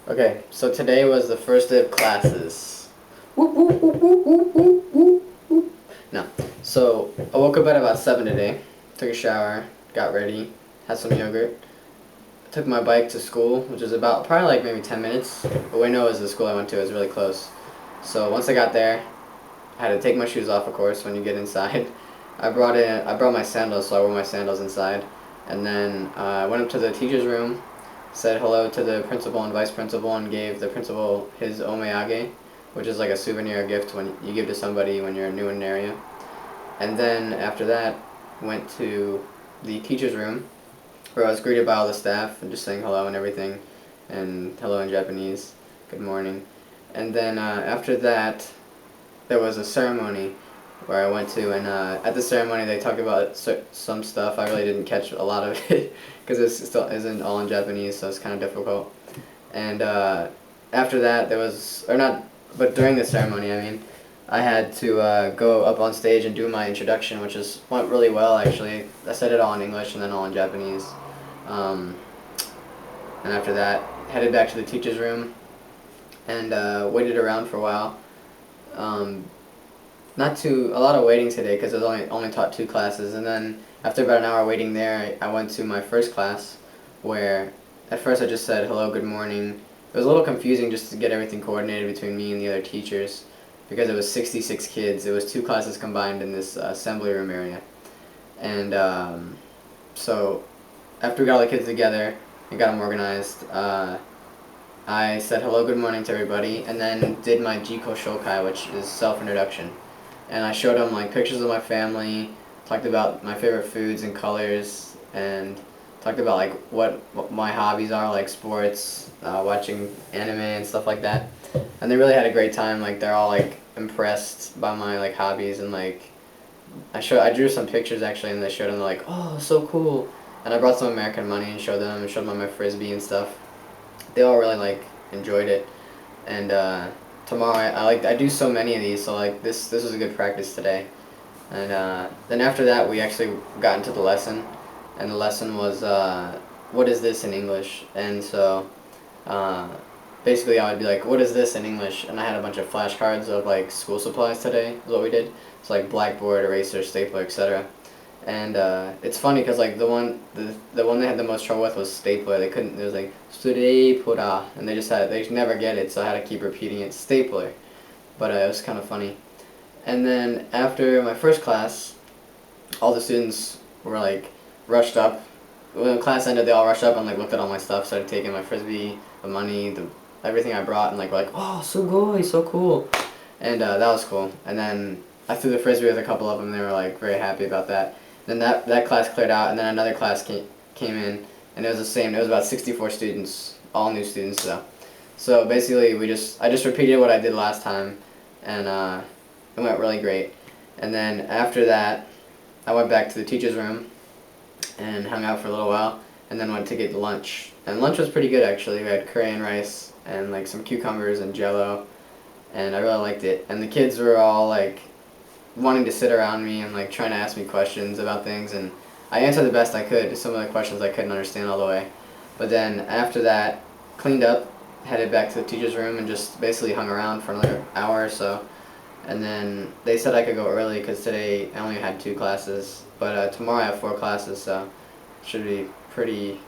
Okay, so today was the first day of classes. Whoop, whoop, whoop, whoop, whoop, whoop, whoop, whoop. No. So I woke up at about 7 today, took a shower, got ready, had some yogurt, took my bike to school, which is about probably like maybe 10 minutes. But Ueno is the school I went to, it was really close. So once I got there, I had to take my shoes off, of course, when you get inside. I brought my sandals, so I wore my sandals inside. And then I went up to the teacher's room, said hello to the principal and vice principal, and gave the principal his omeyage, which is like a souvenir gift when you give to somebody when you're new in an area. And then after that, went to the teacher's room, where I was greeted by all the staff and just saying hello and everything, and hello in Japanese, good morning. And then after that, there was a ceremony where I went to, and at the ceremony they talked about some stuff. I really didn't catch a lot of it because it still isn't all in Japanese, so it's kind of difficult. And after that, there was, or not, but during the ceremony, I mean, I had to go up on stage and do my introduction, which went really well actually. I said it all in English and then all in Japanese. Um, and after that, headed back to the teacher's room and waited around for a while. Um, Not too a lot of waiting today because I was only taught two classes, and then after about an hour waiting there, I went to my first class, where at first I just said hello, good morning. It was a little confusing just to get everything coordinated between me and the other teachers, because it was 66 kids. It was two classes combined in this assembly room area, and so after we got all the kids together and got them organized, I said hello, good morning to everybody, and then did my Jiko Shokai, which is self-introduction. And I showed them like pictures of my family, talked about my favorite foods and colors, and talked about like what my hobbies are, like sports, watching anime and stuff like that. And they really had a great time. Like they're all like impressed by my like hobbies, and like I drew some pictures actually, and they showed them, they're like, oh, so cool. And I brought some American money and showed them my frisbee and stuff. They all really like enjoyed it. And tomorrow I do so many of these, so like this was a good practice today. And then after that we actually got into the lesson, and the lesson was what is this in English? And so uh, basically I would be like, what is this in English? And I had a bunch of flashcards of like school supplies today is what we did. It's like blackboard, eraser, stapler, etc. And it's funny because like the one they had the most trouble with was stapler. They couldn't. It was like stapler, and they just never get it. So I had to keep repeating it, stapler. But it was kind of funny. And then after my first class, all the students were like rushed up. When the class ended, they all rushed up and like looked at all my stuff, started taking my frisbee, the money, everything I brought, and like were like, oh, sugoi, so cool. And that was cool. And then I threw the frisbee with a couple of them. They were like very happy about that. Then that class cleared out, and then another class came in, and it was the same. It was about 64 students, all new students though. So basically, I just repeated what I did last time, and it went really great. And then after that, I went back to the teacher's room and hung out for a little while, and then went to get lunch. And lunch was pretty good actually. We had curry and rice and like some cucumbers and jello, and I really liked it. And the kids were all like wanting to sit around me and like trying to ask me questions about things, and I answered the best I could to some of the questions I couldn't understand all the way. But then after that, cleaned up, headed back to the teacher's room, and just basically hung around for another hour or so. And then they said I could go early because today I only had two classes, but tomorrow I have four classes, so it should be pretty.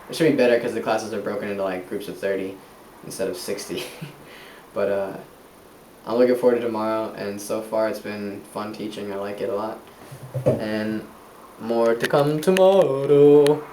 It should be better because the classes are broken into like groups of 30 instead of 60. But I'm looking forward to tomorrow, and so far it's been fun teaching. I like it a lot. And more to come tomorrow.